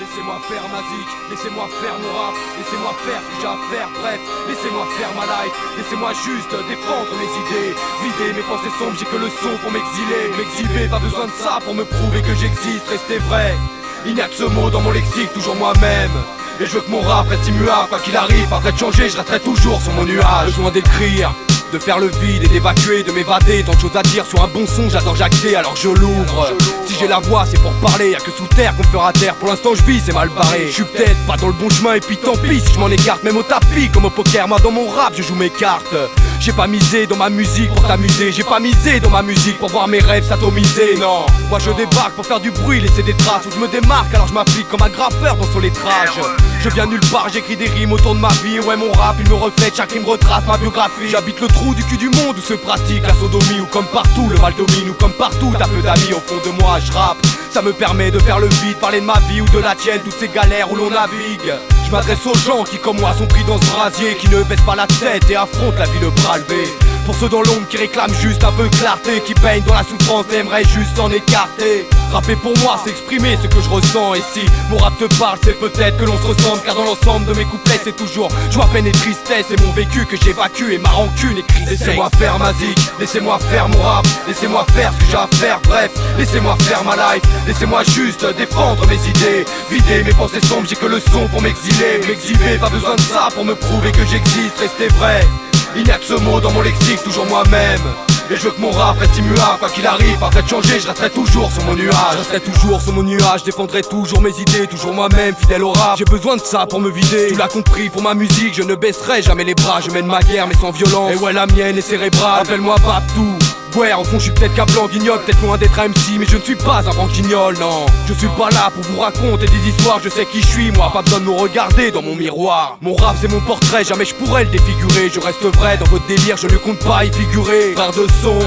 Laissez-moi faire ma zik, laissez-moi faire mon rap, laissez-moi faire ce que j'ai à faire, bref, laissez-moi faire ma life, laissez-moi juste défendre mes idées, vider mes pensées sombres, j'ai que le son pour m'exiler, m'exhiber, pas besoin de ça pour me prouver que j'existe, restez vrai, il n'y a que ce mot dans mon lexique, toujours moi-même. Et je veux que mon rap reste immuable, quoi qu'il arrive, après de changer, je resterai toujours sur mon nuage. Besoin d'écrire, de faire le vide et d'évacuer, de m'évader, tant de choses à dire sur un bon son, j'adore jacter alors je l'ouvre. Si j'ai la voix c'est pour parler, y'a que sous terre qu'on me fera taire, pour l'instant je vis, c'est mal barré. Je suis peut-être pas dans le bon chemin et puis tant pis si je m'en écarte, même au tapis comme au poker, moi dans mon rap je joue mes cartes. J'ai pas misé dans ma musique pour t'amuser, j'ai pas misé dans ma musique pour voir mes rêves s'atomiser, non. Moi je débarque pour faire du bruit, laisser des traces, où je me démarque alors je m'applique comme un graffeur dans son lettrage. Je viens nulle part, j'écris des rimes autour de ma vie, ouais mon rap il me reflète, chaque rime retrace ma biographie. J'habite le trou du cul du monde où se pratique la sodomie, où comme partout le mal domine, ou comme partout t'as peu d'amis au fond de moi je rappe. Ça me permet de faire le vide, parler de ma vie ou de la tienne, toutes ces galères où l'on navigue. Je m'adresse aux gens qui comme moi sont pris dans ce brasier, qui ne baissent pas la tête et affrontent la vie le bras levé. Pour ceux dans l'ombre qui réclament juste un peu de clarté, qui baignent dans la souffrance et aimeraient juste s'en écarter. Rapper pour moi c'est exprimer ce que je ressens, et si mon rap te parle c'est peut-être que l'on se ressemble, car dans l'ensemble de mes couplets c'est toujours joie, peine et tristesse, et mon vécu que j'évacue et ma rancune écrite. Laissez-moi faire ma zik, laissez-moi faire mon rap, laissez-moi faire ce que j'ai à faire, bref, laissez-moi faire ma life, laissez-moi juste défendre mes idées, vider mes pensées sombres, j'ai que le son pour m'exiler, m'exhiber, pas besoin de ça pour me prouver que j'existe, restez vrai. Il n'y a que ce mot dans mon lexique, toujours moi-même. Et je veux que mon rap reste immuable, quoi qu'il arrive, après de changer, je resterai toujours sur mon nuage. Je resterai toujours sur mon nuage, défendrai toujours mes idées, toujours moi-même, fidèle au rap. J'ai besoin de ça pour me vider, tu l'as compris, pour ma musique, je ne baisserai jamais les bras. Je mène ma guerre mais sans violence, et ouais la mienne est cérébrale. Appelle-moi Babtou. Ouais, au fond je suis peut-être qu'un blanc guignol, peut-être loin d'être un MC, mais je ne suis pas un banquignol, non. Je suis pas là pour vous raconter des histoires, je sais qui je suis, moi, pas besoin de me regarder dans mon miroir. Mon rap c'est mon portrait, jamais je pourrais le défigurer, je reste vrai dans votre délire, je ne compte pas y figurer. Frère de son,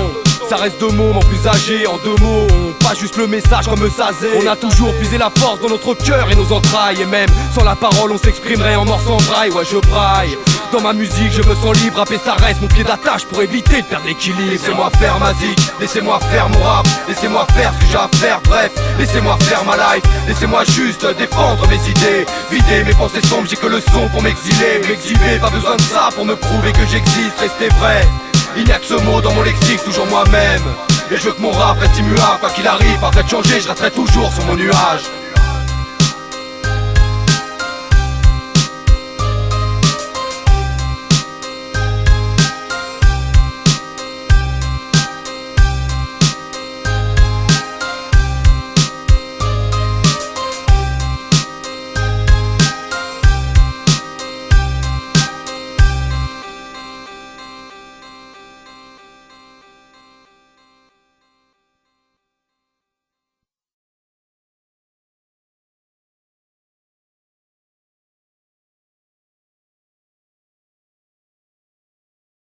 ça reste deux mots, mon plus âgé, en deux mots, pas juste le message comme Sazé. On a toujours puisé la force dans notre cœur et nos entrailles, et même sans la parole on s'exprimerait en morse en braille, ouais je braille. Dans ma musique je me sens libre, rapper ça reste mon pied d'attache pour éviter de perdre l'équilibre. Laissez-moi faire ma zik, laissez-moi faire mon rap, laissez-moi faire ce que j'ai à faire, bref, laissez-moi faire ma life, laissez-moi juste défendre mes idées, vider mes pensées sombres, j'ai que le son pour m'exiler, m'exhiber, pas besoin de ça pour me prouver que j'existe, restez vrai. Il n'y a que ce mot dans mon lexique, toujours moi-même. Et je veux que mon rap reste immuable, quoi qu'il arrive, après de changer, je resterai toujours sur mon nuage.